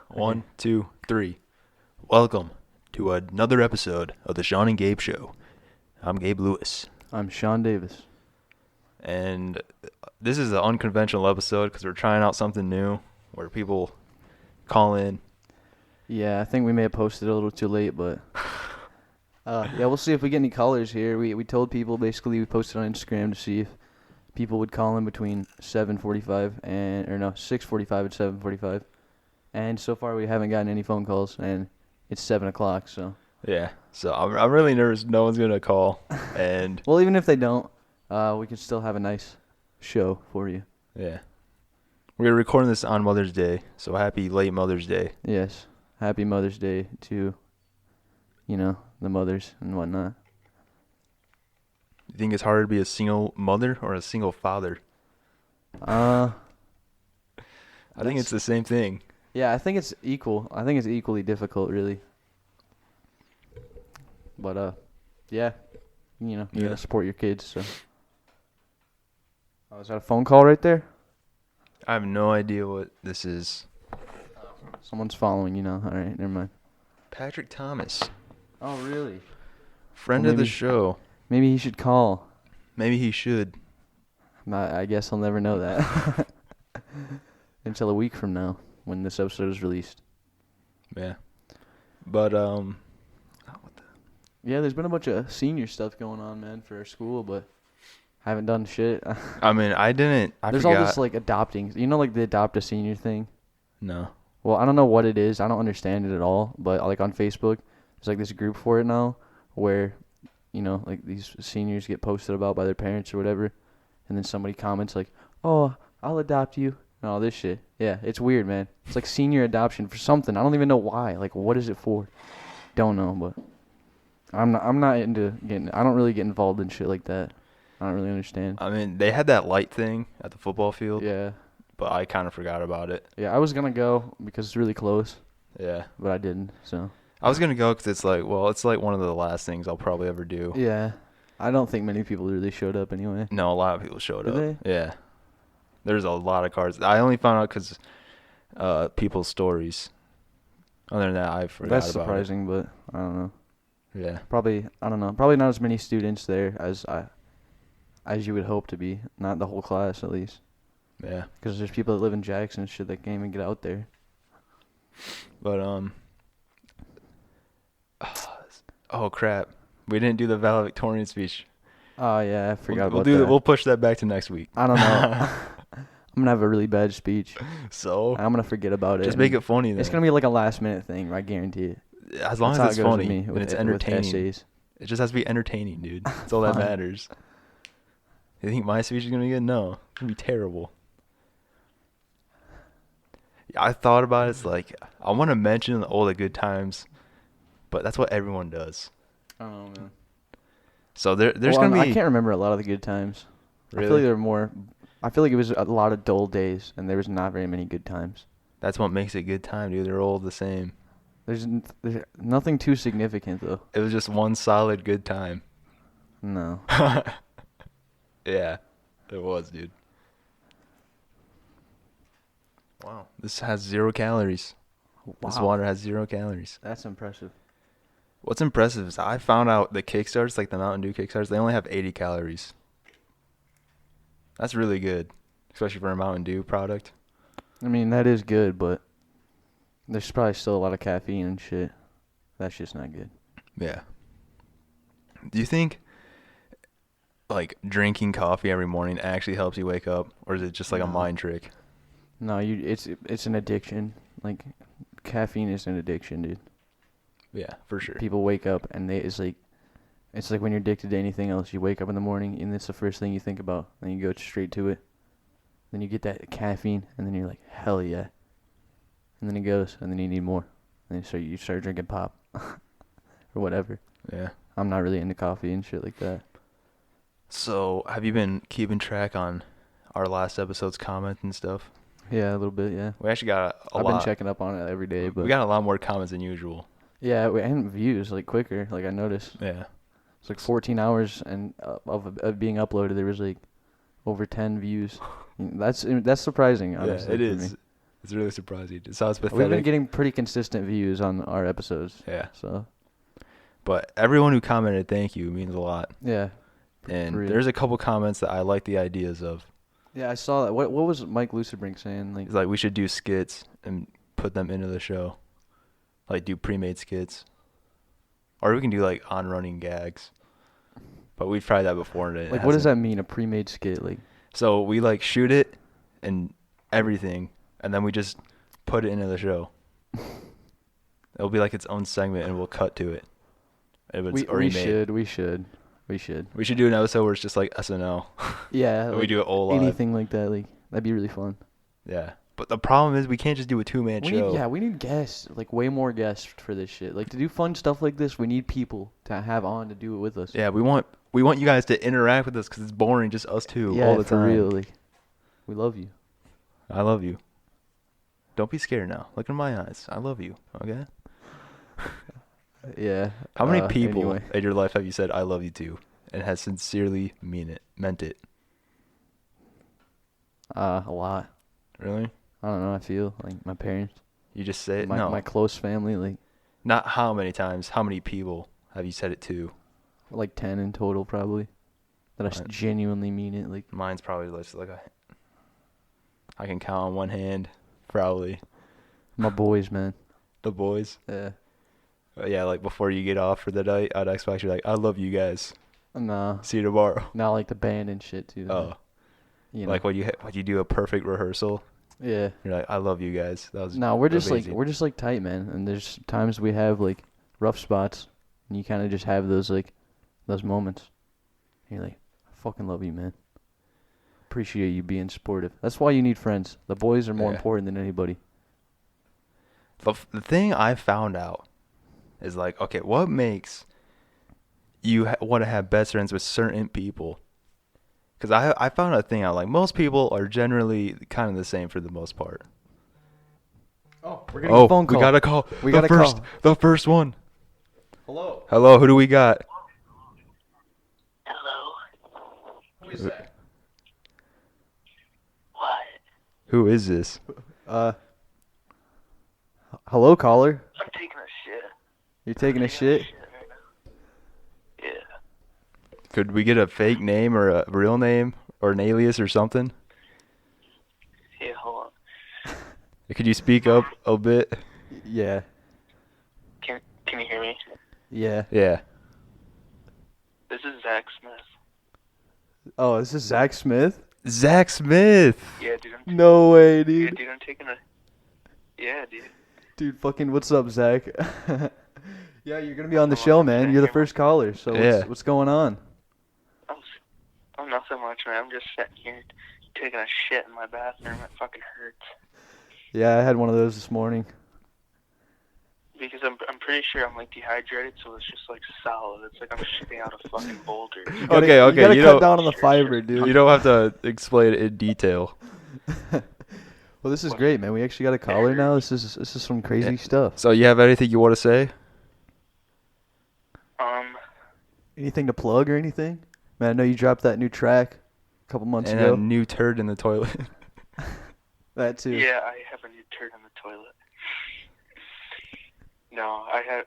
One, two, three. Welcome to another episode of the Sean and Gabe Show. I'm Gabe Lewis, I'm Sean Davis. and this is an unconventional episode because we're trying out something new where people call in. Yeah, I think we may have posted a little too late, but yeah, we'll see if we get any callers here. We told people basically we posted on Instagram to see if people would call in between 6:45 and 7:45, and so far we haven't gotten any phone calls, and it's 7 o'clock. So Yeah, so I'm really nervous. No one's gonna call, and well, even if they don't, we can still have a nice show for you. yeah, we're recording this on Mother's Day, so happy late Mother's Day. Yes, happy Mother's Day to the mothers and whatnot. You think it's harder to be a single mother or a single father? Uh. I think it's the same thing. Yeah, I think it's equal. I think it's equally difficult, really. But yeah, you Yeah. gotta support your kids. So, oh, is that a phone call right there? I have no idea what this is. Someone's following. All right, never mind. Patrick Thomas, Oh, really? friend Well, of the maybe- show. Maybe he should call. Maybe he should. I guess I'll never know that until a week from now when this episode is released. Yeah. But Yeah, there's been a bunch of senior stuff going on, man, for our school, but I haven't done shit. I mean, I There's forgot. all this like adopting. Like the adopt a senior thing. No. Well, I don't know what it is. I don't understand it at all. But like on Facebook, there's like this group for it now where, like these seniors get posted about by their parents or whatever. And then somebody comments like, oh, I'll adopt you. And all this shit. Yeah, it's weird, man. It's like senior adoption for something. I don't even know why. Like, what is it for? Don't know, but I'm not into getting, I don't really get involved in shit like that. I don't really understand. I mean, they had that light thing at the football field, Yeah. but I kind of forgot about it. Yeah, I was going to go because it's really close, Yeah. but I didn't, so. I was going to go because it's like one of the last things I'll probably ever do. Yeah. I don't think many people really showed up anyway. No, a lot of people showed Did up. they? Yeah. There's a lot of cards. I only found out because people's stories. Other than that, I forgot That's about surprising, but I don't know. it. Yeah. Probably, I don't know. Probably not as many students there as you would hope to be. Not the whole class, at least. Yeah. Because there's people that live in Jackson and shit that can't even get out there. But oh crap, we didn't do the valedictorian speech. Oh yeah, I forgot we'll about do that. We'll push that back to next week. I don't know. I'm gonna have a really bad speech. So I'm gonna forget about it. just make it funny then. It's gonna be like a last minute thing. I guarantee it. As long That's as how it's it goes with funny me and with it's with entertaining. essays. It just has to be entertaining, dude. That's all that Fine. matters. You think my speech is gonna be good? No, it's gonna be terrible. Yeah, I thought about it. It's like I want to mention all the good times, but that's what everyone does. I don't know, man. So there's Well, gonna be I can't remember a lot of the good times. I feel like there were more. I feel like it was a lot of dull days, and there was not very many good times. That's what makes it a good time, dude. They're all the same. There's nothing too significant though. It was just one solid good time. No. Yeah, it was, dude. Wow. This has 0 calories. This Wow. water has 0 calories. That's impressive. What's impressive is I found out the Kickstarters, like the Mountain Dew Kickstarters, they only have 80 calories. That's really good, especially for a Mountain Dew product. I mean, that is good, but there's probably still a lot of caffeine and shit. That's just not good. Yeah. Do you think, like, drinking coffee every morning actually helps you wake up, or is it just like a No. mind trick? No, it's an addiction. Like, caffeine is an addiction, dude. Yeah, for sure. People wake up and it's like when you're addicted to anything else. You wake up in the morning and it's the first thing you think about. Then you go straight to it. Then you get that caffeine and then you're like, hell yeah. And then it goes and then you need more. And then you start drinking pop or whatever. Yeah. I'm not really into coffee and shit like that. So, have you been keeping track on our last episode's comments and stuff? Yeah, a little bit, yeah. We actually got a I've lot. been checking up on it every day, but We got a lot more comments than usual. yeah, and views like quicker. Like I noticed, Yeah. it's like 14 hours and of being uploaded, there was like over 10 views. That's surprising, honestly. Yeah, it for is. me. It's really surprising. It sounds We've been pathetic. getting pretty consistent views on our episodes. Yeah. So But everyone who commented, thank you. It means a lot. yeah. And real. there's a couple comments that I like the ideas of. Yeah, I saw that. What was Mike Lucerbrink saying? Like, It's like we should do skits and put them into the show. Like do pre-made skits. Or we can do like on-running gags. But we've tried that before and it what does hasn't. that mean? A pre-made skit? Like, So we like shoot it and everything, and then we just put it into the show. It'll be like its own segment, and we'll cut to it. If it's we already made. we should. We should do an episode where it's just like SNL. Yeah. And Like we do it all live. anything like that. Like that'd be really fun. Yeah. But the problem is we can't just do a two-man show. We need guests. Like way more guests for this shit. Like to do fun stuff like this, we need people to have on to do it with us. Yeah, we want you guys to interact with us because it's boring, just us two Yeah, all the for time. real. Like, we love you. I love you. Don't be scared now. Look in my eyes. I love you. Okay. Yeah. How many people Anyway. in your life have you said I love you to, and has sincerely meant it? A lot. Really? I don't know. I feel like my parents, You just say it? my No. my close family, like Not how many times. How many people have you said it to? 10 in total probably. That I Mine- genuinely mean it. Like Mine's probably just like I can count on one hand, probably. my boys, man. The boys. Yeah. Yeah, like before you get off for the night, I'd expect you like, I love you guys. Nah. See you tomorrow. Not like the band and shit too. Oh, You know. like when you do a perfect rehearsal, Yeah. you're like, I love you guys. That was No, we're just amazing. we're just like tight, man. And there's times we have like rough spots, and you kind of just have those moments. And you're like, I fucking love you, man. Appreciate you being supportive. That's why you need friends. The boys are more Yeah. important than anybody. The thing I found out is like, okay, what makes you want to have best friends with certain people? Because I found a thing out, like most people are generally kind of the same for the most part. Oh, we're getting a phone call. We got a call. We got a call. The first one. Hello. Hello, who do we got? Hello. Who is that? What? Who is this? Hello, caller. I'm taking a shit. You're taking a shit? Right now. Yeah. Could we get a fake name or a real name or an alias or something? Yeah, hold on. Could you speak up a bit? Yeah. Can you hear me? Yeah. Yeah. This is Zach Smith. Oh, this is Zach Smith? Zach Smith. Yeah, dude. No way, Yeah, dude. dude, I'm taking a. Yeah, dude. Dude, fucking what's up, Zach? Yeah, you're gonna be on the show, man. You're the first caller. So Yeah. what's going on? Oh, not so much, man. I'm just sitting here taking a shit in my bathroom. It fucking hurts. Yeah, I had one of those this morning. Because I'm pretty sure I'm like dehydrated, so it's just like solid. It's like I'm shitting out a fucking boulder. Okay, You okay, gotta you cut don't- down on the fiber, dude. You don't have to explain it in detail. Well, this is great, man. We actually got a caller now. This is some crazy Yeah. stuff. So you have anything you want to say? Anything to plug or anything? Man, I know you dropped that new track a couple months And ago. a new turd in the toilet. That too. Yeah, I have a new turd in the toilet. No, I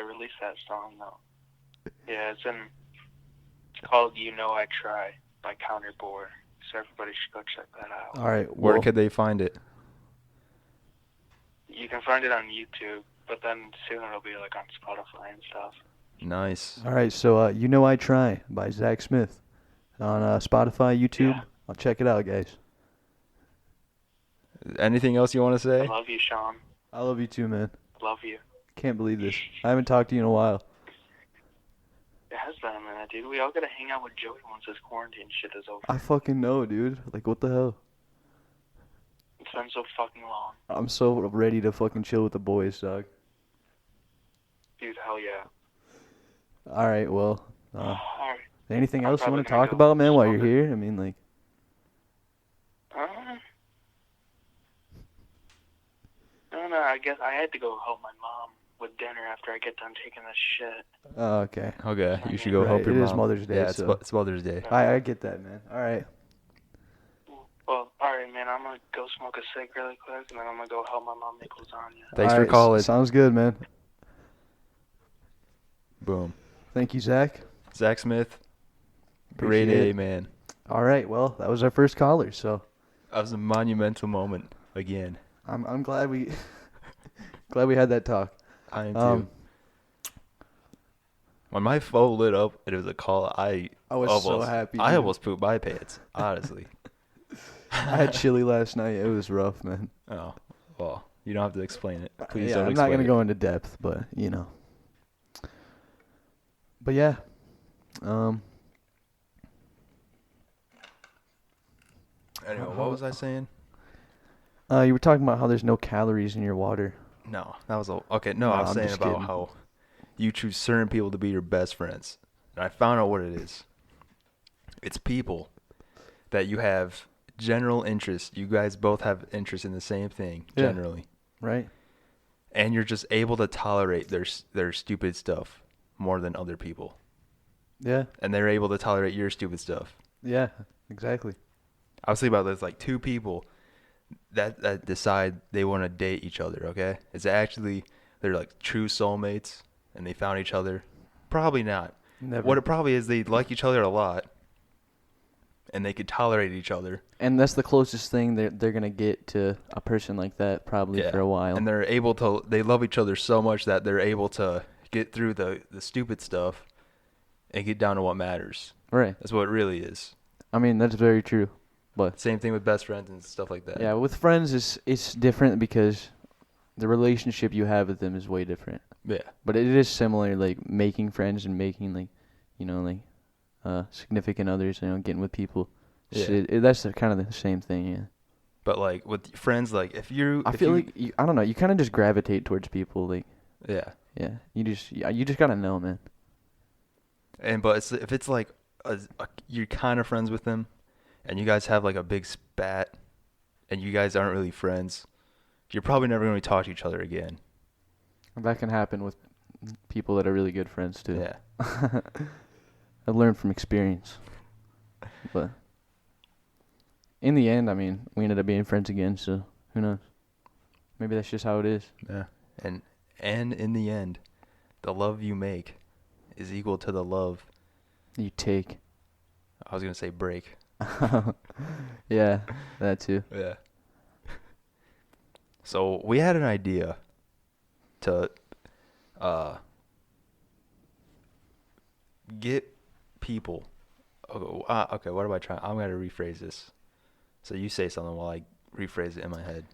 released that song though. Yeah, it's called You Know I Try by Counterbore. So everybody should go check that out. All right. Where Well, could they find it? You can find it on YouTube, but then soon it'll be like on Spotify and stuff. Nice. all right. So, You Know I Try by Zach Smith on Spotify, YouTube. Yeah. I'll check it out, guys. Anything else you want to I say? love you, Sean. I love you too, man. Love you. Can't believe this. I haven't talked to you in a while. It has been a minute, dude. We all gotta hang out with Joey once this quarantine shit is over. I fucking know, dude. Like, what the hell? It's been so fucking long. I'm so ready to fucking chill with the boys, dog. Dude, hell yeah. All right. Well, Alright. anything I'm else you probably want to gonna talk go about, man, while you're smoke it. here? I mean, like, No, I guess I had to go help my mom with dinner after I get done taking this shit. oh, okay. Okay, you should go Right, help your it mom. is Mother's Day, Yeah, so- it's Mother's Day. I get that, man. All right. Well, alright, man. I'm gonna go smoke a cig really quick, and then I'm gonna go help my mom make lasagna. Thanks for Alright, calling. Sounds good, man. Boom. Thank you, Zach. Zach Smith, grade Appreciate A, it. man. All right, well, that was our first caller, so That was a monumental moment again. I'm glad we glad we had that talk. I am too. When my phone lit up and it was a call, I was so happy, I dude. almost pooped my pants, honestly. I had chili last night. It was rough, man. Oh, well, you don't have to explain it. Please Yeah, don't I'm explain not gonna it. go into depth, but you know. But yeah, Anyway, what was I saying? you were talking about how there's no calories in your water. No, that was okay. No, No, I was I'm saying just about kidding. how you choose certain people to be your best friends, and I found out what it is. It's people that you have general interest. You guys both have interest in the same thing Yeah. generally, Right? and you're just able to tolerate their stupid stuff more than other people, Yeah. and they're able to tolerate your stupid stuff. Yeah. Exactly. I was thinking about this, like two people that decide they want to date each other. Okay, is it actually they're like true soulmates and they found each other? Probably not. Never. What it probably is, they like each other a lot, and they could tolerate each other. And that's the closest thing they're gonna get to a person like that probably Yeah. for a while. And they're able to. They love each other so much that they're able to get through the stupid stuff and get down to what matters. Right. That's what it really is. I mean, that's very true. But Same thing with best friends and stuff like that. yeah, with friends it's different because the relationship you have with them is way different. Yeah. But it is similar, like making friends and making significant others. Getting with people. Yeah. So that's kind of the same thing. Yeah. But like with friends, like if you, I feel like I don't know. You kind of just gravitate towards people. Like yeah. yeah, you just gotta know, man. But if it's like you're kind of friends with them, and you guys have like a big spat, and you guys aren't really friends, you're probably never going to talk to each other again. That can happen with people that are really good friends too. Yeah. I've learned from experience. But in the end, I mean, we ended up being friends again, so who knows? Maybe that's just how it is. Yeah. And in the end, the love you make is equal to the love. You take. I was going to say break. Yeah, that too. Yeah. So we had an idea to get people. Okay, what am I trying? I'm going to rephrase this. So you say something while I rephrase it in my head.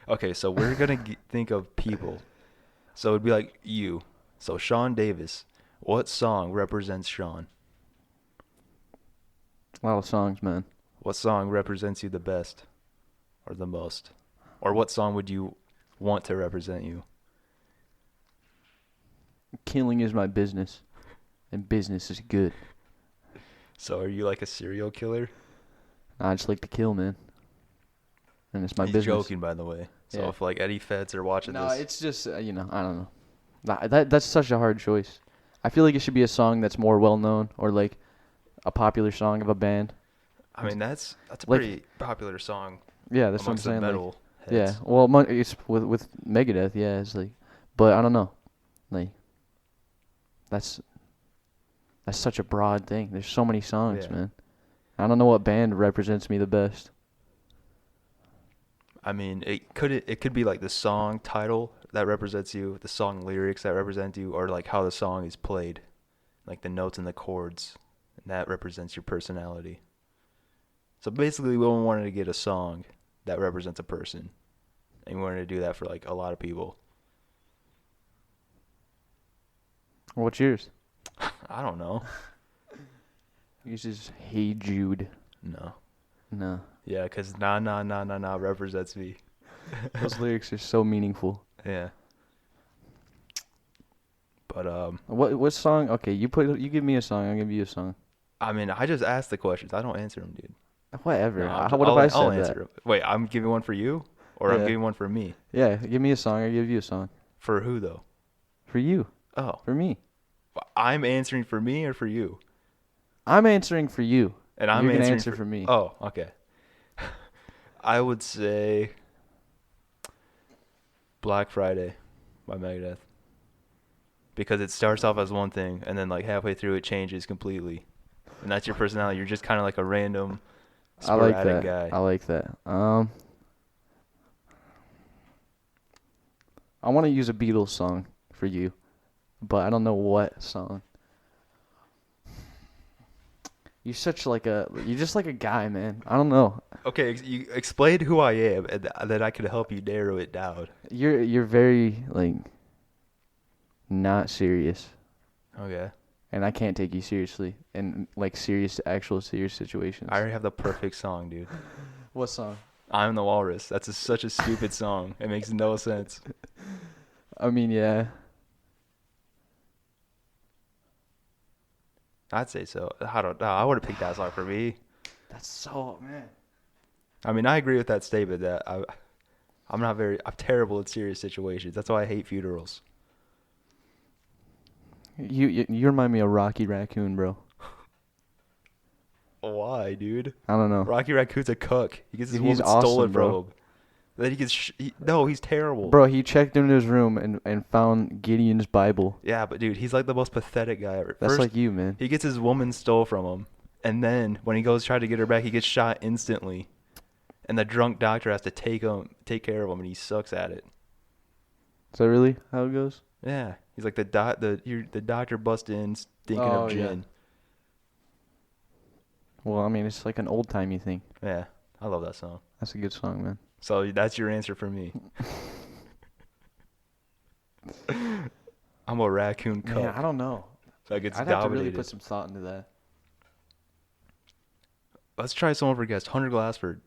Okay, so we're going to think of people. So it'd be like you. So Sean Davis, what song represents Sean? A lot of songs, man. What song represents you the best or the most? Or what song would you want to represent you? Killing is my business, and business is good. So are you like a serial killer? I just like to kill, man. And it's my He's business. joking, by the way. So Yeah. if like Eddie Feds are watching No, this, it's just I don't know. That's such a hard choice. I feel like it should be a song that's more well known or like a popular song of a band. I mean that's a like- pretty popular song Yeah, that's what I'm amongst the saying. metal Yeah, heads. well, it's with Megadeth. Yeah, it's like, but I don't know, like that's such a broad thing. There's so many songs, Yeah. man. I don't know what band represents me the best. I mean, it could be like the song title that represents you, the song lyrics that represent you, or like how the song is played, like the notes and the chords, and that represents your personality. So basically, we wanted to get a song that represents a person, and we wanted to do that for like a lot of people. What's yours? I don't know. Yours is Hey Jude. No. No, Yeah, because nah represents me. those lyrics are so meaningful. Yeah. But What song? Okay, you give me a song. I'll give you a song. I mean, I just asked the questions. I don't answer them, dude. Whatever. No, What if I said I'll that? answer 'em. Wait, I'm giving one for you, or I'm Yeah. giving one for me. Yeah, give me a song. I'll give you a song. For who though? For you. Oh, For me. I'm answering for me or for you? I'm answering for you. And I'm You're gonna answering answer for me. Oh, okay. I would say Black Friday by Megadeth. Because it starts off as one thing, and then like halfway through it changes completely. And that's your personality. You're just kind of like a random, I like sporadic that. guy. I like that. I want to use a Beatles song for you, but I don't know what song. You're just like a guy, man. I don't know. Okay, you explain who I am, and then I can help you narrow it down. You're very like not serious, Okay. and I can't take you seriously in like actual serious situations. I already have the perfect song, dude. What song? I'm the Walrus. That's such a stupid song. It makes no sense. I mean, yeah. I'd say so. I don't know. I would have picked that song for me. That's so man. I mean, I agree with that statement that I'm terrible at serious situations. That's why I hate funerals. You remind me of Rocky Raccoon, bro. Why, dude? I don't know. Rocky Raccoon's a cuck. He gets his He's woman awesome, stolen from bro. him. Then he gets no, he's terrible. Bro, he checked into his room and found Gideon's Bible. Yeah, but dude, he's like the most pathetic guy ever. That's First, like you, man. he gets his woman stole from him, and then when he goes try to get her back, he gets shot instantly. And the drunk doctor has to take care of him, and he sucks at it. Is that really how it goes? Yeah, he's like the doctor busts in stinking Oh, of yeah. gin. Well, I mean, it's like an old-timey thing. Yeah, I love that song. That's a good song, man. So that's your answer for me. I'm a raccoon cuck. Man, I don't know. That gets I'd have to really dominated. put some thought into that. Let's try someone for guest. Hunter Glassford.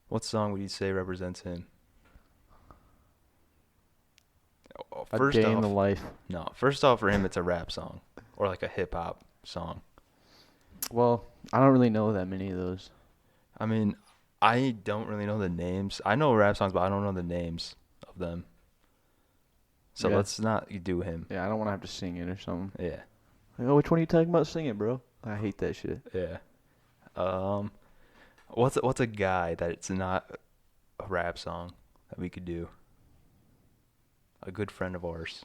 What song would you say represents him? A Day in the Life. No. First off, for him, it's a rap song or like a hip hop song. Well, I don't really know that many of those. I mean, I don't really know the names. I know rap songs, but I don't know the names of them. So Yeah. let's not do him. Yeah, I don't want to have to sing it or something. Yeah. Like, oh, which one are you talking about? Sing it, bro. I hate that shit. Yeah. What's a guy that it's not a rap song that we could do? A good friend of ours.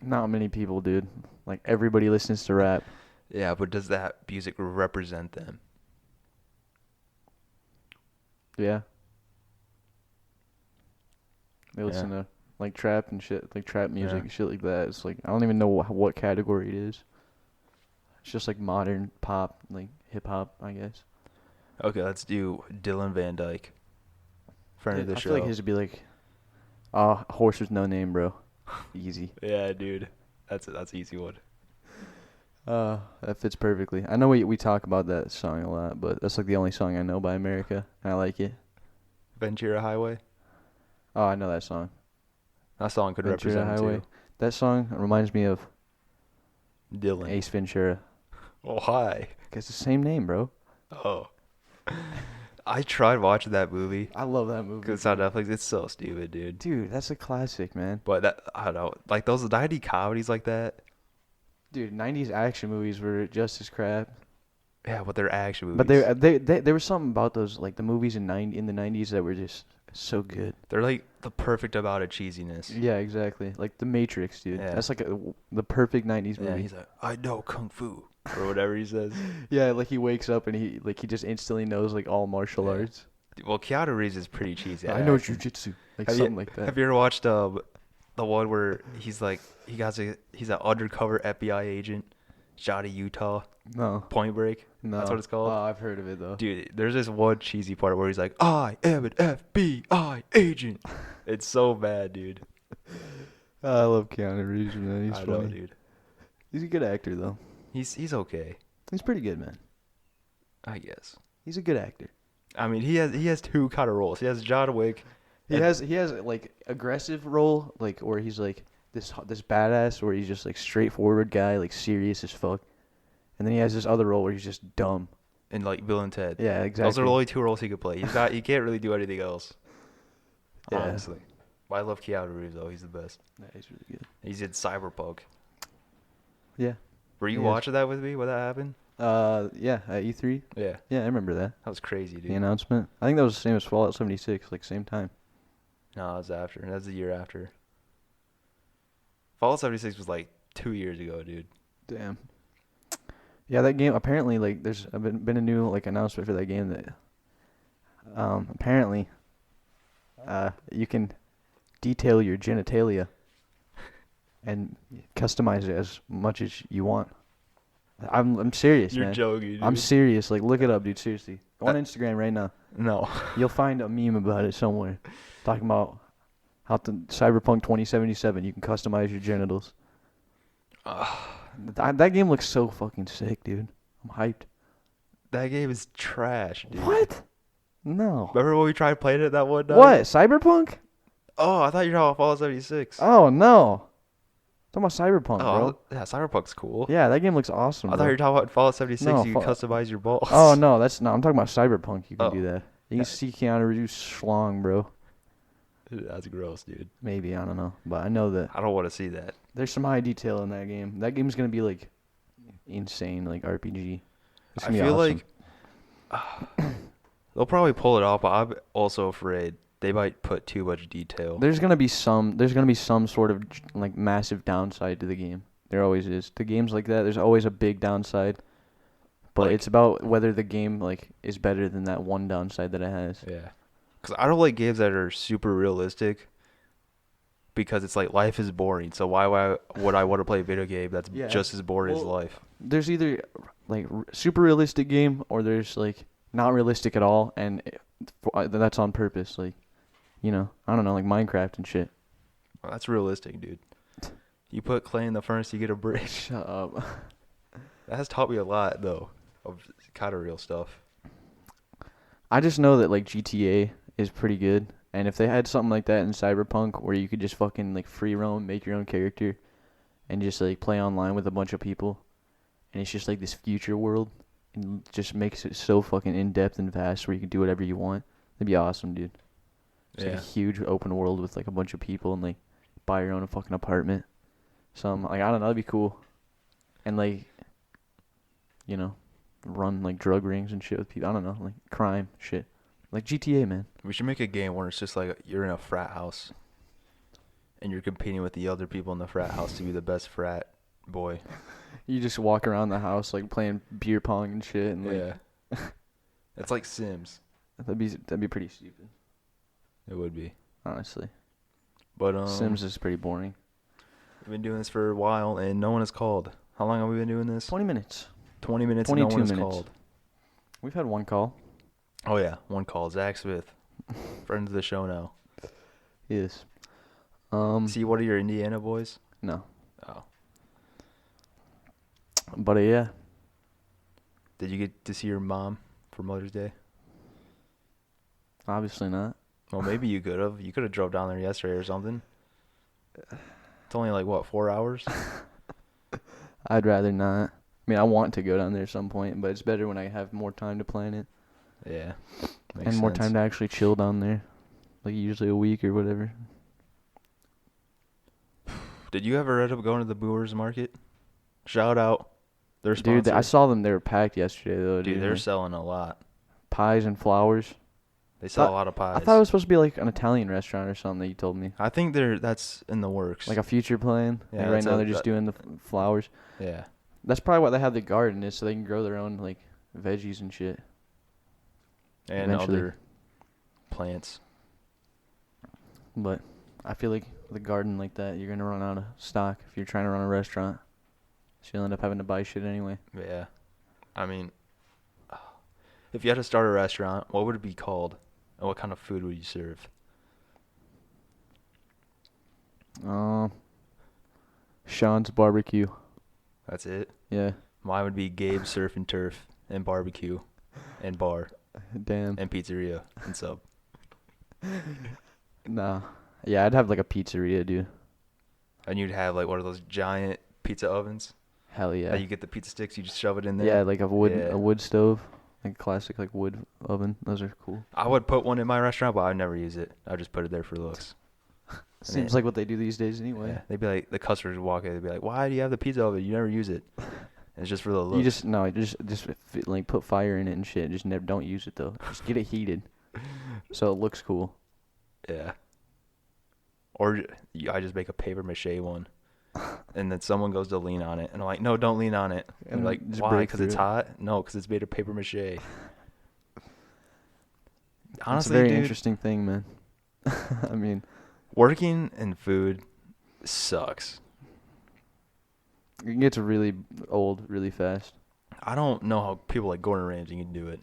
Not many people, dude. Like, everybody listens to rap. Yeah, but does that music represent them? Yeah. They listen to, like, trap and shit. Like, trap music and shit like that. It's like, I don't even know what category it is. It's just, like, modern pop, like, hip-hop, I guess. Okay, let's do Dylan Van Dyke. Friend of the I show. feel like his would be like, Horse with No Name, bro. Easy. Yeah, dude. That's an easy one. That fits perfectly. I know we talk about that song a lot, but that's like the only song I know by America, and I like it. Ventura Highway. Oh, I know that song. That song could Ventura represent Highway. him That song reminds me of too. Dylan. Ace Ventura. Oh, hi. It's the same name, bro. Oh. I tried watching that movie I love that movie. because it's on Netflix. It's so stupid, dude. Dude, that's a classic, man. But that, I don't know, like those 90 comedies like that. Dude, 90s action movies were just as crap. Yeah, but they're action movies. But there was something about those, like the movies in the 90s that were just so good. They're like the perfect amount of cheesiness. Yeah, exactly. Like The Matrix, dude. Yeah. That's like the perfect 90s movie. Yeah, he's like, I know kung fu or whatever he says. Yeah, like he wakes up and he just instantly knows like all martial Yeah. arts. Well, Keanu Reeves is pretty cheesy. at I know acting. jujitsu, like Have something you, like that. Have you ever watched the one where he's like he's an undercover FBI agent, Johnny Utah, No, Point Break? no. That's what it's called? Oh, I've heard of it though. Dude, there's this one cheesy part where he's like, I am an FBI agent. It's so bad, dude. I love Keanu Reeves, man. He's I funny. know, dude. He's a good actor though. He's okay, He's pretty good, man. I guess. He's a good actor. I mean, he has two kind of roles. He has John Wick. He and- has like aggressive role, like where he's like this badass, where he's just like straightforward guy, like serious as fuck. And then he has this other role where he's just dumb. and like Bill and Ted. Yeah, exactly. Those are the only two roles he could play. He can't really do anything else. Yeah. Honestly. But I love Keanu Reeves though. He's the best. Yeah, he's really good. He's in Cyberpunk. Yeah. Were you Yes. watching that with me when that happened? Yeah, at E3. Yeah. Yeah, I remember that. That was crazy, dude. The announcement. I think that was the same as Fallout 76, like same time. No, it was after. That was the year after. Fallout 76 was like 2 years ago, dude. Damn. Yeah, that game apparently like there's been a new like announcement for that game that apparently you can detail your genitalia and customize it as much as you want. I'm serious, You're man. joking, dude. I'm serious. Like look it up, dude. Seriously. Go on Uh, Instagram right now. No. You'll find a meme about it somewhere, talking about how the Cyberpunk 2077 you can customize your genitals. That game looks so fucking sick, dude. I'm hyped. That game is trash, dude. What? No. Remember when we tried playing it that one night? What? Cyberpunk? Oh, I thought you were talking about Fallout 76. Oh no. Talking about Cyberpunk, bro. Yeah, Cyberpunk's cool. Yeah, that game looks awesome. I thought bro. you were talking about Fallout 76. No, You can customize your balls. Oh no, I'm talking about Cyberpunk. You can Oh. do that. You Yeah. can see Keanu Reeves schlong, bro. That's gross, dude. Maybe, I don't know, but I know that I don't want to see that. there's some high detail in that game. That game's gonna be like insane, like RPG. It's I gonna be feel awesome. like they'll probably pull it off, but I'm also afraid they might put too much detail. There's gonna be some sort of like massive downside to the game. There always is. To games like that, there's always a big downside. But Like- it's about whether the game like is better than that one downside that it has. Yeah. Because I don't like games that are super realistic because it's like life is boring. So why would I want to play a video game that's Yeah. just as boring as Well, life? There's either like super realistic game or there's like not realistic at all, and that's on purpose. Like, you know, I don't know, like Minecraft and shit. Well, that's realistic, dude. You put clay in the furnace, you get a brick. Shut up. That has taught me a lot, though, of kind of real stuff. I just know that like GTA is pretty good, and if they had something like that in Cyberpunk where you could just fucking like free roam, make your own character, and just like play online with a bunch of people, and it's just like this future world, and just makes it so fucking in depth and vast where you can do whatever you want. That'd be awesome, dude. It's like a huge open world with like a bunch of people and like buy your own fucking apartment. Like I don't know, that'd be cool, and like, you know, run like drug rings and shit with people. I don't know, like crime shit, like GTA, man. We should make a game where it's just like you're in a frat house and you're competing with the other people in the frat house to be the best frat boy. You just walk around the house like playing beer pong and shit, and like Yeah. It's like Sims. that'd be pretty stupid, It would be. honestly. But Sims is pretty boring. we've been doing this for a while and no one has called. How long have we been doing this? 20 minutes. 20 minutes and no 22 one has minutes. called. We've had one call. Oh yeah, one call. Zach Smith. Friend of the show now. Yes. See one of your Indiana boys? No. Oh. But yeah. Did you get to see your mom for Mother's Day? Obviously not. Well, maybe you could have. You could have drove down there yesterday or something. It's only like, what, 4 hours? I'd rather not. I mean, I want to go down there at some point, but it's better when I have more time to plan it. Yeah. And more time to actually chill down there. Like usually a week or whatever. Did you ever end up going to the Brewers Market? Shout out. They're Dude, sponsored. I saw them. They were packed yesterday, though. Dude, they're like, selling a lot. pies and flowers. They sell Thought- a lot of pies. I thought it was supposed to be like an Italian restaurant or something that you told me. I think that's in the works. Like a future plan. Yeah, Like right that's now a- they're just doing the flowers. Yeah. That's probably why they have the garden is so they can grow their own like veggies and shit. And Eventually. other plants. But I feel like with a garden like that, you're gonna run out of stock if you're trying to run a restaurant. So you'll end up having to buy shit anyway. Yeah. I mean, if you had to start a restaurant, what would it be called? And what kind of food would you serve? Sean's barbecue. That's it? Yeah. Mine would be Gabe Surf and Turf and barbecue and bar Damn. and pizzeria and sub. Nah. Yeah, I'd have like a pizzeria, dude. And you'd have like one of those giant pizza ovens. Hell yeah. That you get the pizza sticks, you just shove it in there. Yeah, like a Yeah. wood stove, like classic like wood oven. Those are cool. I would put one in my restaurant, but I'd never use it. I'd just put it there for looks. Seems like what they do these days anyway. Yeah, they'd be like, the customers would walk in, they'd be like, why do you have the pizza oven? You never use it. And it's just for the look. You just no, just like put fire in it and shit. Just never don't use it though. Just get it heated, so it looks cool. Yeah. Or I just make a paper mache one, and then someone goes to lean on it, and I'm like, no, don't lean on it. And And they're like, just why? break Because it's through it. hot? No, because it's made of paper mache. It's Honestly, a very dude, interesting thing, man. I mean, working in food sucks. it gets really old really fast. I don't know how people like Gordon Ramsay can do it.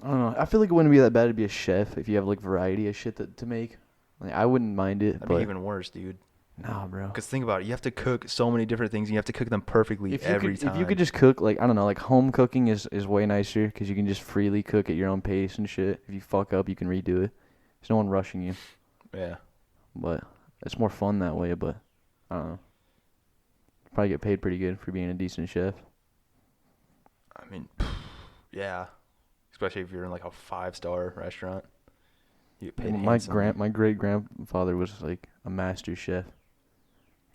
I don't know. I feel like it wouldn't be that bad to be a chef if you have like variety of shit to make. Like I wouldn't mind it, That'd but be even worse, dude. nah, bro. Because think about it, you have to cook so many different things, and you have to cook them perfectly every time. If you could just cook, like I don't know, like home cooking is way nicer because you can just freely cook at your own pace and shit. If you fuck up, you can redo it. There's no one rushing you. Yeah. But it's more fun that way. But I don't know. Probably get paid pretty good for being a decent chef. I mean, yeah. Especially if you're in like a 5-star restaurant. You get paid handsomely. My great grandfather was like a master chef.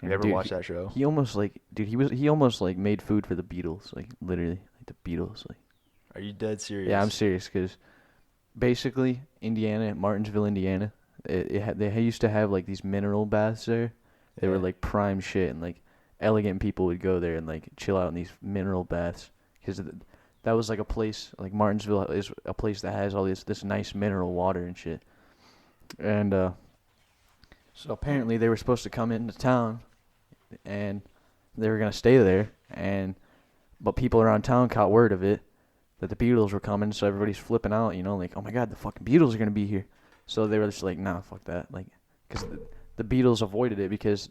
Have you ever watched that show? He almost like, dude, he almost like made food for the Beatles, like literally, like the Beatles, like. Are you dead serious? Yeah, I'm serious, cause basically Indiana, Martinsville, Indiana, they used to have like these mineral baths there. They were Yeah. like prime shit, and like elegant people would go there and like chill out in these mineral baths, cause that was like a place, like Martinsville is a place that has all this nice mineral water and shit. And so apparently they were supposed to come into town, and they were gonna stay there, but people around town caught word of it that the Beatles were coming, so everybody's flipping out, you know, like, oh my god, the fucking Beatles are gonna be here. So they were just like, nah, fuck that, like, because the Beatles avoided it because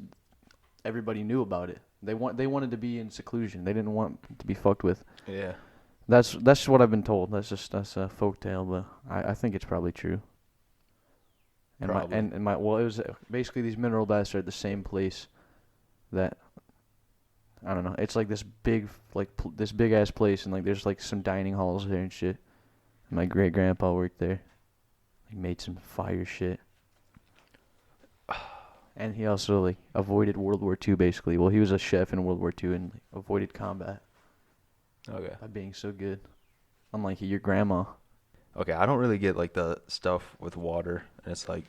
everybody knew about it. They wanted to be in seclusion. They didn't want to be fucked with. Yeah. That's just what I've been told. That's a folktale, but I think it's probably true. And Probably. it was basically these mineral baths are at the same place that I don't know. It's like this big this big ass place, and like there's like some dining halls there and shit. And my great grandpa worked there. He made some fire shit. And he also like avoided World War II basically. Well, he was a chef in World War II and like, avoided combat Okay. by being so good. Unlike your grandma. Okay, I don't really get like the stuff with water, and it's like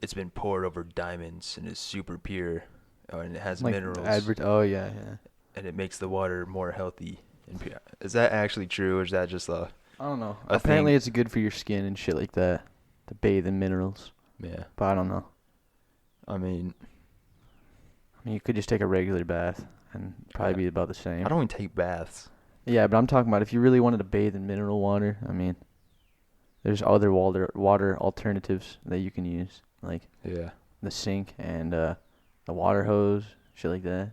it's been poured over diamonds and it's super pure, and it has Like minerals, oh yeah. and it makes the water more healthy and pure. Is that actually true, or is that just a I don't know. a Apparently thing? it's good for your skin and shit like that. To bathe in minerals. Yeah. But I don't know. I mean, You could just take a regular bath and probably Yeah. be about the same. I don't even take baths. Yeah, but I'm talking about if you really wanted to bathe in mineral water, I mean, there's other water alternatives that you can use, like Yeah. the sink and the water hose, shit like that.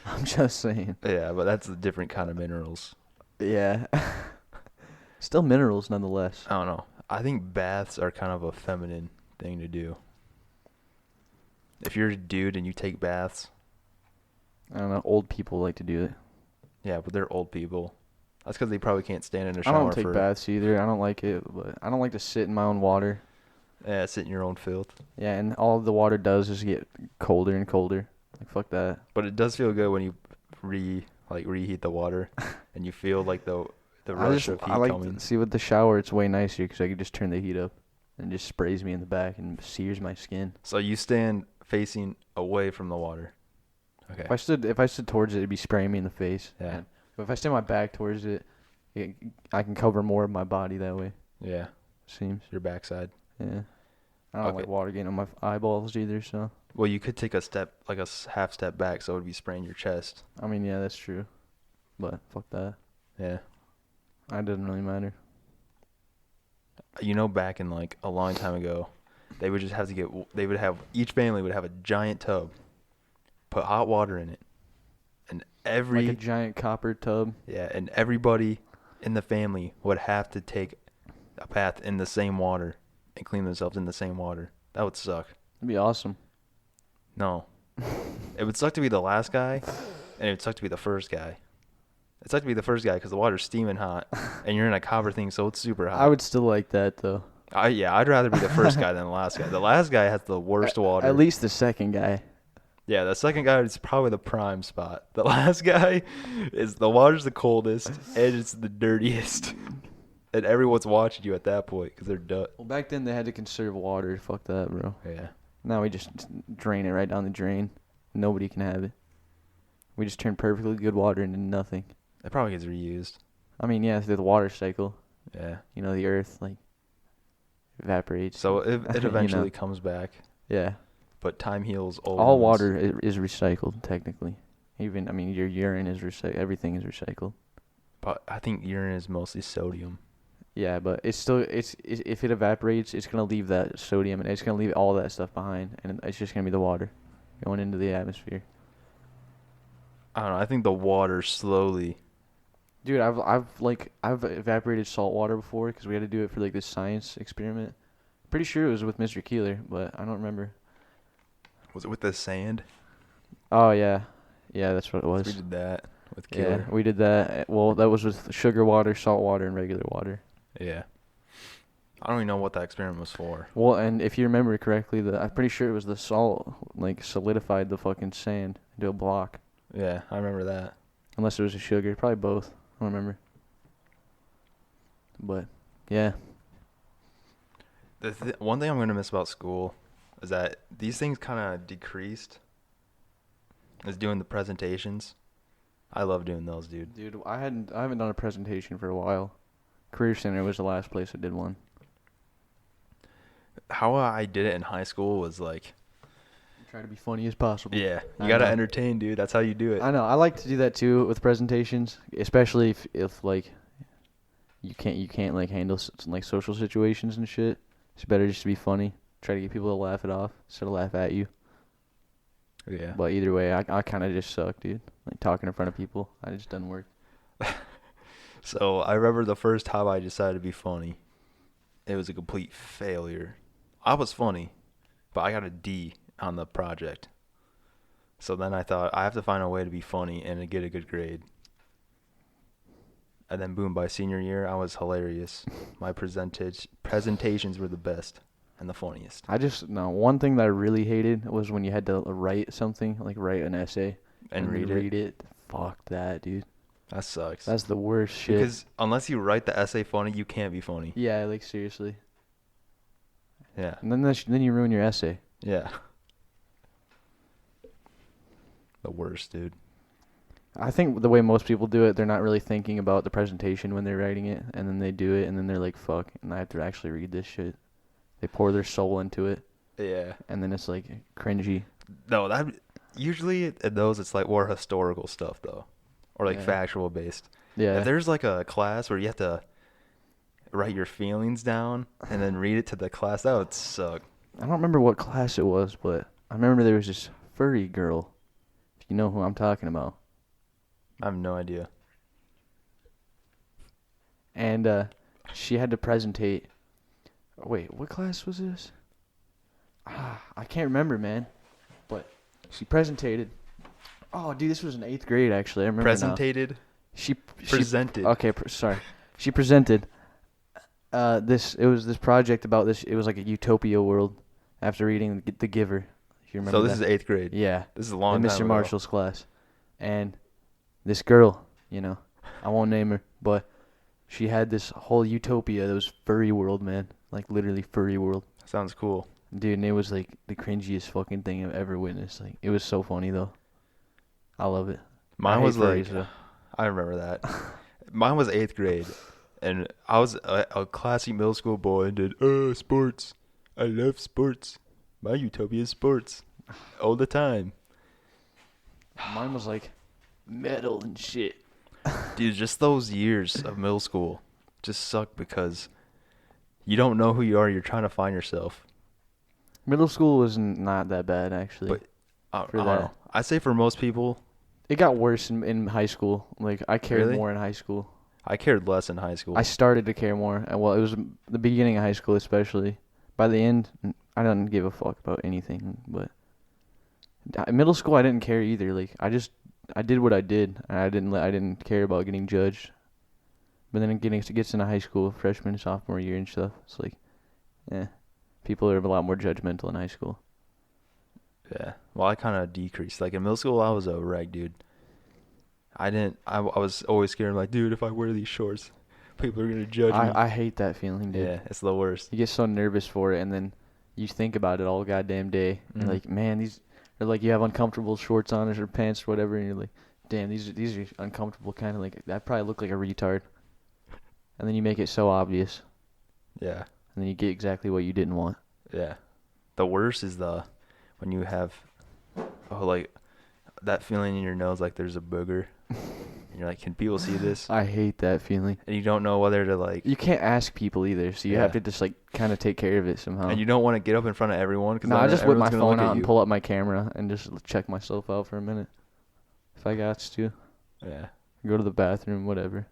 I'm just saying. Yeah, but that's a different kind of minerals. Yeah. Still minerals nonetheless. I don't know. I think baths are kind of a feminine thing to do. If you're a dude and you take baths, I don't know. Old people like to do it. yeah, but they're old people. That's because they probably can't stand in a I shower don't take for baths either. I don't like it, but I don't like to sit in my own water. sit in your own filth. Yeah, and all the water does is get colder and colder. Like fuck that. But it does feel good when you reheat the water, and you feel like the rush of heat I like coming. to see with the shower. It's way nicer because I can just turn the heat up, and it just sprays me in the back and sears my skin. So you stand facing away from the water. Okay. If I stood towards it, it'd be spraying me in the face. Yeah. And if I stand my back towards it, I can cover more of my body that way. Yeah. Seems. Your backside. Yeah. I don't Okay. like water getting on my eyeballs either. So Well, you could take a step, like a half step back, so it would be spraying your chest. I mean, yeah, that's true. But fuck that. Yeah. It doesn't really matter. You know, back in like a long time ago, they would just have to each family would have a giant tub, put hot water in it, and Like a giant copper tub. and everybody in the family would have to take a bath in the same water and clean themselves in the same water. That would suck. It'd be awesome. No. It would suck to be the last guy, and it would suck to be the first guy. It sucked to be the first guy because the water's steaming hot, and you're in a copper thing, so it's super hot. I would still like that though. I'd rather be the first guy than the last guy. The last guy has the worst water. At least the second guy. Yeah, the second guy is probably the prime spot. The last guy is the water's the coldest and it's the dirtiest. And everyone's watching you at that point because they're done. Well, back then they had to conserve water. Fuck that, bro. Yeah. Now we just drain it right down the drain. Nobody can have it. We just turn perfectly good water into nothing. It probably gets reused. I mean, yeah, through the water cycle. Yeah. You know, the earth, like, evaporates. So it You know. eventually comes back. Yeah. But time heals all All wounds. water is recycled, technically. Even, I mean, your urine is recycled. Everything is recycled. But I think urine is mostly sodium. Yeah, but it's still, if it evaporates, it's going to leave that sodium, and it's going to leave all that stuff behind, and it's just going to be the water going into the atmosphere. I don't know. I think the water slowly. Dude, I've evaporated salt water before because we had to do it for like this science experiment. Pretty sure it was with Mr. Keeler, but I don't remember. Was it with the sand? Oh yeah, yeah, that's what it was. We did that with Yeah, Killer. we did that. Well, that was with sugar water, salt water, and regular water. Yeah. I don't even know what that experiment was for. Well, and if you remember correctly, I'm pretty sure it was the salt like solidified the fucking sand into a block. Yeah, I remember that. Unless it was a sugar, probably both. I don't remember. But yeah, One thing I'm gonna miss about school is that these things kind of decreased. Is doing the presentations. I love doing those, dude. dude, I haven't done a presentation for a while. Career Center was the last place I did one. How I did it in high school was like, Try to be funny as possible. yeah, you I gotta know. entertain, dude. That's how you do it. I know. I like to do that too with presentations, especially if like you can't like handle like social situations and shit. It's better just to be funny. Try to get people to laugh it off instead of laugh at you. Yeah. But either way, I kind of just suck, dude. Like talking in front of people, it just doesn't work. So I remember the first time I decided to be funny. It was a complete failure. I was funny, but I got a D on the project. So then I thought I have to find a way to be funny and to get a good grade. And then boom, by senior year, I was hilarious. My presentations were the best and the funniest. One thing that I really hated was when you had to write something, like write an essay And read it. Fuck that, dude. That sucks. That's the worst shit. Because unless you write the essay funny, you can't be funny. Yeah, like seriously. Yeah. And then you ruin your essay. Yeah. The worst, dude. I think the way most people do it, they're not really thinking about the presentation when they're writing it, and then they do it, and then they're like, fuck, and I have to actually read this shit. They pour their soul into it, Yeah. and then it's like cringy. No, that usually in those it's like more historical stuff though, or like Yeah. factual based. Yeah. If there's like a class where you have to write your feelings down and then read it to the class, that would suck. I don't remember what class it was, but I remember there was this furry girl. If you know who I'm talking about. I have no idea. And she had to presentate. Wait, what class was this? I can't remember, man. But she presentated. Oh, dude, this was in 8th grade, actually. I remember now. Presentated, She presented. Okay, sorry. She presented it was this project about this. It was like a utopia world after reading The Giver. If you remember So this that. is 8th grade. Yeah, This is a long in time Mr. ago. Marshall's class. And this girl, I won't name her, but she had this whole utopia that was furry world, man. Like literally furry world. Sounds cool. Dude, and it was like the cringiest fucking thing I've ever witnessed. Like it was so funny though. I love it. Mine hate was like, furries, though. I remember that. Mine was 8th grade, and I was a classy middle school boy and did sports. I love sports. My utopia is sports, all the time. Mine was like metal and shit. Dude, just those years of middle school just suck because you don't know who you are. You're trying to find yourself. Middle school was not that bad actually. But I For don't that. know. I say for most people, It got worse in high school. Like I cared Really? more in high school. I cared less in high school. I started to care more. Well, it was the beginning of high school especially. By the end, I didn't give a fuck about anything. But in middle school, I didn't care either. Like I did what I did, and I didn't care about getting judged. But then it gets into high school, freshman, sophomore year and stuff. It's like People are a lot more judgmental in high school. Yeah. Well, I kind of decreased. Like in middle school, I was a wreck, dude. I was always scared. Like, dude, if I wear these shorts, people are gonna judge me. I hate that feeling, dude. Yeah, it's the worst. You get so nervous for it, and then you think about it all goddamn day. Mhm. You're like, man, these, or like you have uncomfortable shorts on or pants or whatever, and you're like, damn, these are uncomfortable. Kind of like I probably look like a retard. And then you make it so obvious, Yeah. and then you get exactly what you didn't want. Yeah. The worst is when you have like that feeling in your nose like there's a booger. And you're like, can people see this? I hate that feeling. And you don't know whether to like. You can't ask people either, so you Yeah. have to just like kind of take care of it somehow. And you don't want to get up in front of everyone. No, I just whip my everyone's gonna phone look at out and you. pull up my camera and just check myself out for a minute. If I got to. Yeah. Go to the bathroom, whatever.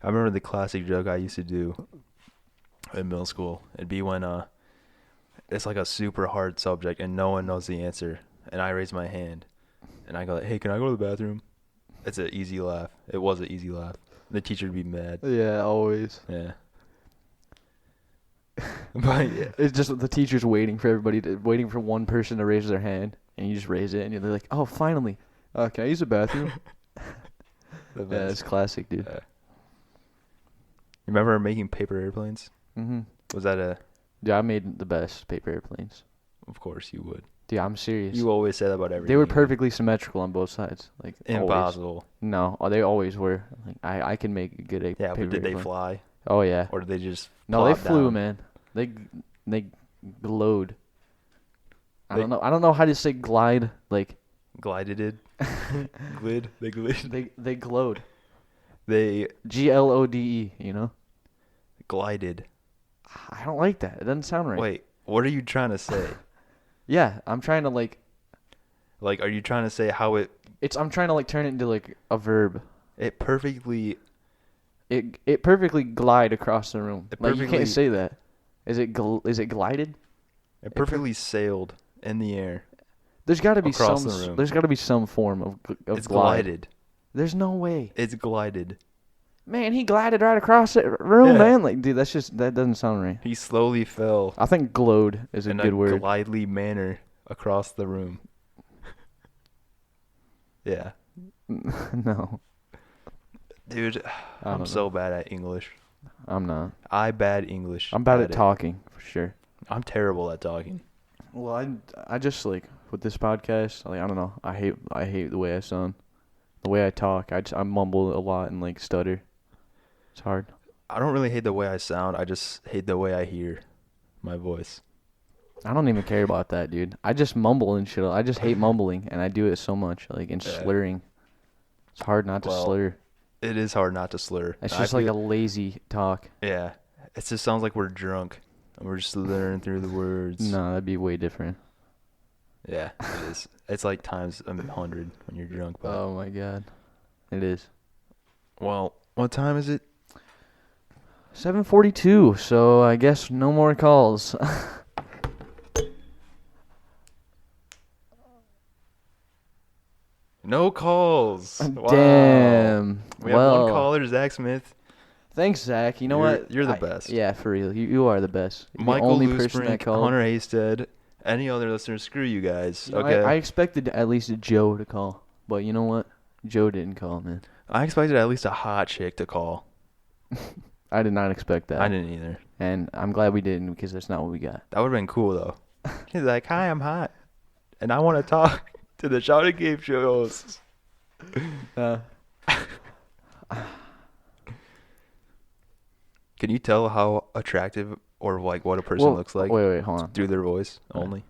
I remember the classic joke I used to do in middle school. It'd be when it's like a super hard subject and no one knows the answer, and I raise my hand, and I go, "Hey, can I go to the bathroom?" It's an easy laugh. It was an easy laugh. The teacher would be mad. Yeah, always. Yeah. But yeah. It's just the teacher's waiting for waiting for one person to raise their hand, and you just raise it, and you're like, "Oh, finally! Can I use the bathroom?" The Yeah, best. it's classic, dude. Yeah. You remember making paper airplanes? Mhm. Was that a? Dude, I made the best paper airplanes. Of course you would. Dude, I'm serious. You always say that about everything. They were you do. perfectly symmetrical on both sides. Like always. Impossible. No, they always were. Like I can make a good Yeah, paper but did they airplane. fly Oh yeah. or did they just? No, they plop flew, down? man. They glowed. I They- don't know. I don't know how to say glide. Like Glided it. Glid. They glid. they glowed. They GLODE. You know. glided. I don't like that. It doesn't sound right. Wait, what are you trying to say? Yeah, I'm trying to like. Like, are you trying to say how I'm trying to like turn it into like a verb. it perfectly? It perfectly glide across the room. It Like you perfectly- can't say that. Is it glided? It perfectly sailed in the air. There's got to be Across some. the room. There's got to be some form of It's glide. glided. There's no way. It's glided. Man, he glided right across the room, Yeah. man. Like, dude, that doesn't sound right. He slowly fell I think glowed is a in good a word. glidely manner across the room. Yeah, No, dude, I I'm don't so bad at English. I'm not. I bad English. I'm bad at it. talking for sure. I'm terrible at talking. Well, I just like with this podcast, like I don't know. I hate the way I sound, the way I talk. I mumble a lot and like stutter. It's hard. I don't really hate the way I sound. I just hate the way I hear my voice. I don't even care about that, dude. I just mumble and shit. I just hate mumbling, and I do it so much, like and Yeah. slurring. It's hard not to Well, slur. It is hard not to slur. It's I just like a feel- lazy talk. Yeah, it just sounds like we're drunk and we're just slurring through the words. No, that'd be way different. Yeah, it is. It's like times 100 when you're drunk. But Oh my god, it is. well, what time is it? 7:42. So I guess no more calls. No calls. Wow. Damn. We have well, one caller, Zach Smith. thanks, Zach. You know You're- what? you're the best. Yeah, for real. You are the best. You're Michael the only person that Loosbrink, called. Hunter Hasted, any other listeners, screw you guys. You know, Okay. I expected at least Joe to call, but you know what? Joe didn't call, man. I expected at least a hot chick to call. I did not expect that. I didn't either. And I'm glad we didn't because that's not what we got. That would have been cool though. He's like, "Hi, I'm hot, and I want to talk to the Shouty Game Show hosts." Can you tell how attractive or like what a person Well, looks like Wait, hold on. through their voice only?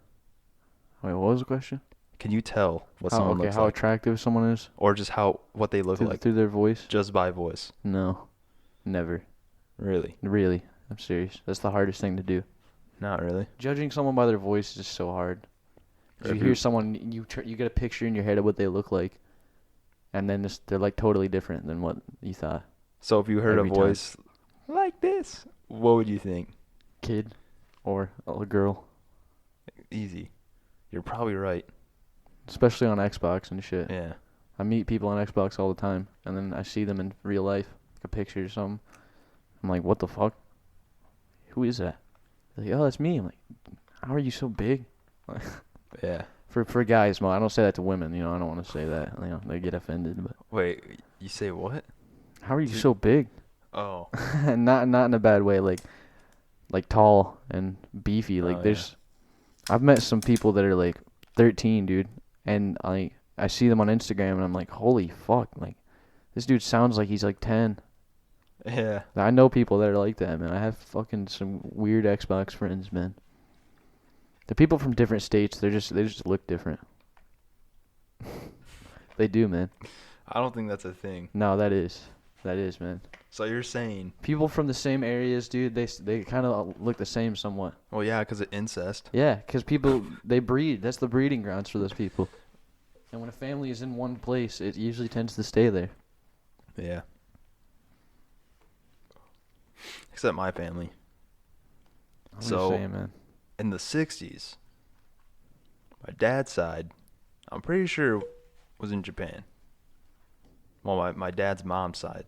Wait, what was the question? Can you tell what How, someone okay, looks how like, attractive someone is or just what they look like through their voice? just by voice? No, never. Really? Really, I'm serious. That's the hardest thing to do. Not really. Judging someone by their voice is so hard. 'Cause Or you if hear you- someone, you get a picture in your head of what they look like, and then they're like totally different than what you thought. So if you heard Every a time. voice like this, what would you think? Kid, or a girl, Easy. You're probably right. especially on Xbox and shit. Yeah. I meet people on Xbox all the time, and then I see them in real life, like a picture or something. I'm like, what the fuck? who is that? They're like, oh, that's me. I'm like, how are you so big? Yeah. For guys, I don't say that to women. You know, I don't want to say that. You know, they get offended. But Wait, you say what? how are you so big? Oh. not in a bad way. Like tall and beefy. Like Oh, there's, I've met some people that are like 13, dude, and I see them on Instagram and I'm like, holy fuck, like this dude sounds like he's like 10. Yeah. I know people that are like that, man. I have fucking some weird Xbox friends, man. The people from different states, they just look different. They do, man. I don't think that's a thing. No, that is, man. So you're saying, People from the same areas, dude, they kind of look the same somewhat. well, yeah, because of incest. Yeah, because people, they breed. That's the breeding grounds for those people. And when a family is in one place, it usually tends to stay there. Yeah. Except my family. I'm So- just saying, man. In the 60s, my dad's side, I'm pretty sure, was in Japan. Well, my dad's mom's side.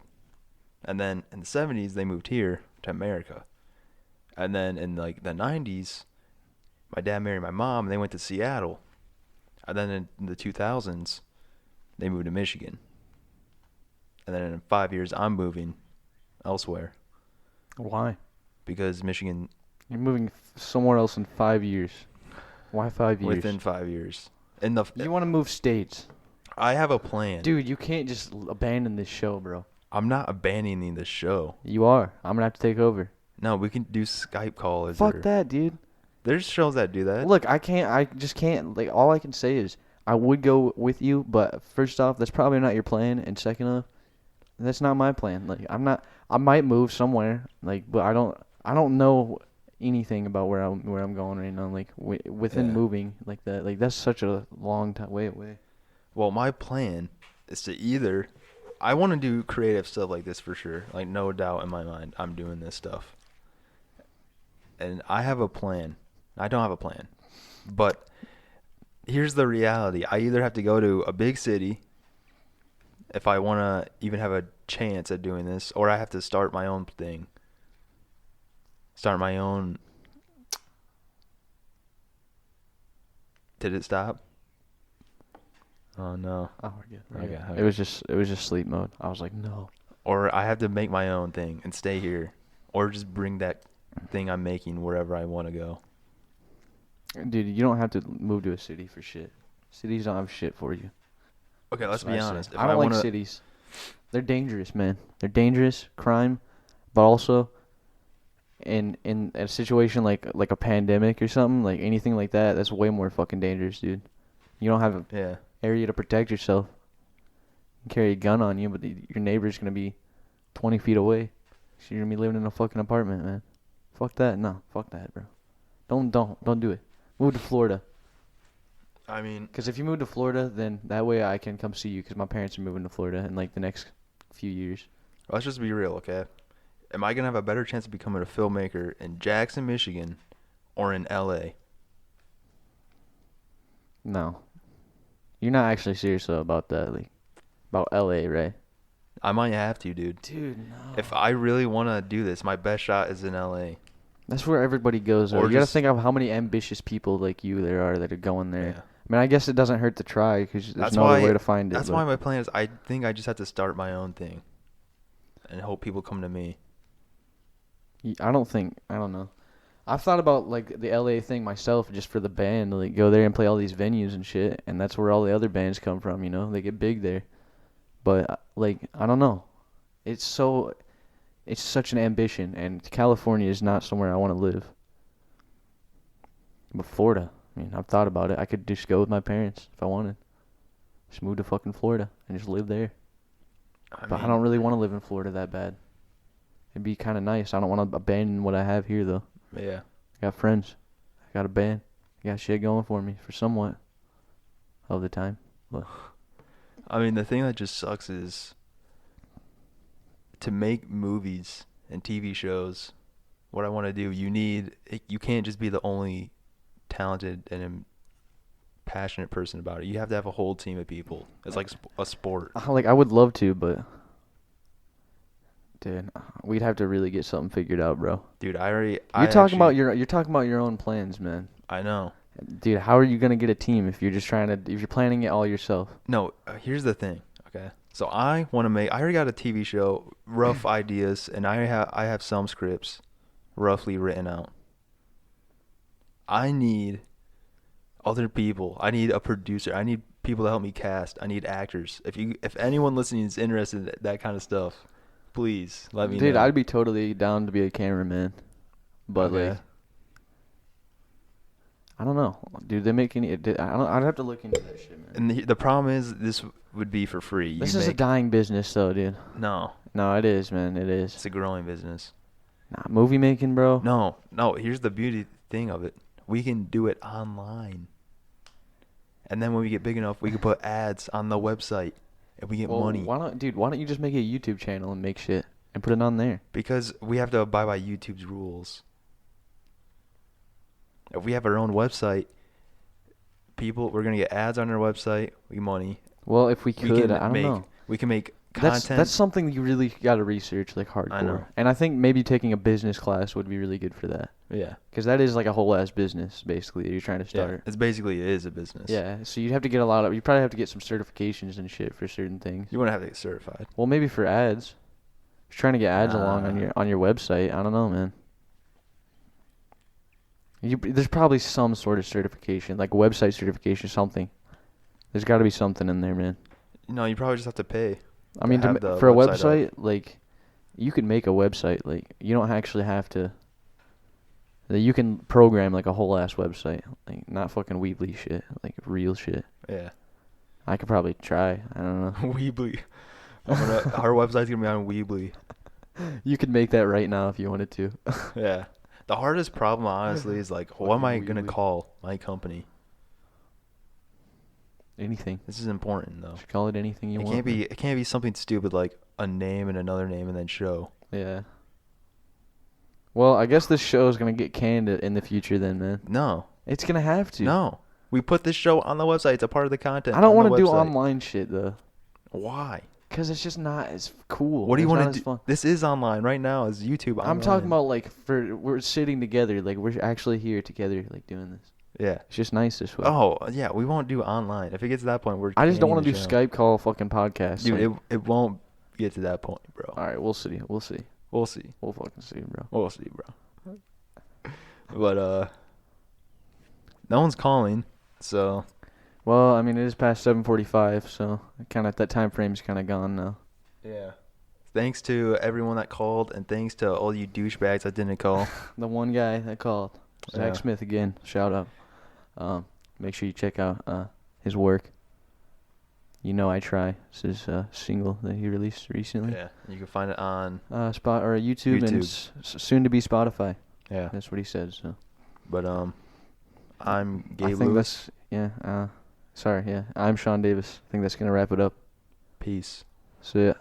And then in the 70s, they moved here to America. And then in like the 90s, my dad married my mom, and they went to Seattle. And then in the 2000s, they moved to Michigan. And then in 5 years, I'm moving elsewhere Why? because Michigan, You're moving somewhere else in 5 years. Why 5 years? within 5 years. In the You want to move states. I have a plan. Dude, you can't just abandon this show, bro. I'm not abandoning the show. You are. I'm going to have to take over. No, we can do Skype calls. Fuck that, dude. There's shows that do that. Look, I just can't. Like, all I can say is I would go with you, but first off, that's probably not your plan. And second off, that's not my plan. Like, I might move somewhere, like, but I don't know anything about where I'm going right now. Like, within Yeah. moving like that, like that's such a long time way away. Well, my plan is to either I want to do creative stuff like this for sure. Like, no doubt in my mind, I'm doing this stuff. And I have a plan. I don't have a plan. But here's the reality. I either have to go to a big city if I want to even have a chance at doing this, or I have to start my own thing. Start my own. Did it stop? Oh no. Oh, we're good. Okay, Yeah. okay. It was just sleep mode. I was like, no. Or I have to make my own thing and stay here, or just bring that thing I'm making wherever I want to go. Dude, you don't have to move to a city for shit. Cities don't have shit for you. Okay, let's That's what be I say. honest. If I don't like wanna, cities. They're dangerous, man. They're dangerous, crime, but also in a situation like a pandemic or something, like anything like that, that's way more fucking dangerous, dude. You don't have an Yeah. area to protect yourself. You can carry a gun on you, but your neighbor's gonna be 20 feet away. So you're gonna be living in a fucking apartment, man. Fuck that. No, fuck that, bro. Don't do it. Move to Florida. I mean, Because if you move to Florida, then that way I can come see you. Because my parents are moving to Florida in like the next few years. let's just be real, okay? Am I gonna have a better chance of becoming a filmmaker in Jackson, Michigan, or in L.A.? No, you're not actually serious though about that, like about LA, right? I might have to, dude. Dude, no. If I really want to do this, my best shot is in L.A. That's where everybody goes. Though. Or You gotta just- think of how many ambitious people like you there are that are going there. Yeah. I mean, I guess it doesn't hurt to try because there's That's no other why- way to find it. That's but why my plan is I think I just have to start my own thing and hope people come to me. I don't know. I've thought about like the LA thing myself, just for the band, like go there and play all these venues and shit, and that's where all the other bands come from. You know, they get big there. But like, I don't know. It's such an ambition, and California is not somewhere I want to live. But Florida, I mean, I've thought about it. I could just go with my parents if I wanted. Just move to fucking Florida and just live there. But I don't really want to live in Florida that bad. It'd be kind of nice. I don't want to abandon what I have here, though. Yeah. I got friends. I got a band. I got shit going for me for somewhat of the time. But I mean, the thing that just sucks is to make movies and TV shows. What I want to do, you can't just be the only talented and passionate person about it. You have to have a whole team of people. It's like a sport. like I would love to, but Dude, we'd have to really get something figured out, bro. Dude, you're You're talking about your own plans, man. I know. Dude, how are you gonna get a team if you're just if you're planning it all yourself? No, here's the thing. Okay, so I already got a TV show, rough ideas, and I have some scripts, roughly written out. I need other people. I need a producer. I need people to help me cast. I need actors. If anyone listening is interested in that kind of stuff, please let me know. Dude, I'd be totally down to be a cameraman, but Okay. like, I don't know, dude. They make any? I'd have to look into that shit, man. And the problem is, this would be for free. This is a dying business, though, dude. No, No, it is, man. It is. it's a growing business. Nah, movie making, bro. No. Here's the beauty thing of it. We can do it online. And then when we get big enough, we can put ads on the website, and we get Well, money. why don't you just make a YouTube channel and make shit and put it on there? Because we have to abide by YouTube's rules. If we have our own website, we're gonna get ads on our website. We get money. Well, if we We could, can I don't know. We can make content. That's something you really got to research, like hardcore. I know. And I think maybe taking a business class would be really good for that. Yeah. Because that is like a whole ass business, basically, that you're trying to Yeah. start. It is a business. Yeah, so you'd have to get you probably have to get some certifications and shit for certain things. You want to have to get certified. Well, maybe for ads. If you're trying to get ads along Nah. on your website, I don't know, man. There's probably some sort of certification, like website certification, something. There's got to be something in there, man. No, you probably just have to pay. I mean, have the for a website website, like, you could make a website. Like, you don't actually have to. You can program like a whole ass website, like not fucking Weebly shit, like real shit. Yeah. I could probably try. I don't know. Weebly. Our website's gonna be on Weebly. You could make that right now if you wanted to. Yeah. The hardest problem, honestly, is like, what am I gonna Weebly. call my company? Anything. This is important though. Just call it anything you want. It can't be something stupid like a name and another name and then show. Yeah. Well, I guess this show is gonna get canned in the future, then, man. No. It's gonna have to. No. We put this show on the website. It's a part of the content. I don't want to do online shit though, Why? cause it's just not as cool. What do you It's not want as to do? fun. This is online right now. Is YouTube online? I'm talking about like we're sitting together, like we're actually here together, like doing this. Yeah. It's just nice this way. Oh, yeah. We won't do online. If it gets to that point, we're. I just don't canning want to the do show. Skype call fucking podcasts. Dude, like, it won't get to that point, bro. all right, we'll see. We'll see. We'll see. We'll fucking see, bro. We'll see, bro. But no one's calling, so Well, I mean, it is past 7:45, so kind of that time frame's kind of gone now. yeah. Thanks to everyone that called, and thanks to all you douchebags that didn't call. The one guy that called, Zach Yeah. Smith again. Shout out. Make sure you check out his work. You Know I Try. It's his single that he released recently. Yeah, you can find it on. YouTube and soon to be Spotify. Yeah, That's what he said. So but I'm I Gabe think Lewis. that's sorry. Yeah, I'm Sean Davis. I think that's gonna wrap it up. Peace. So yeah.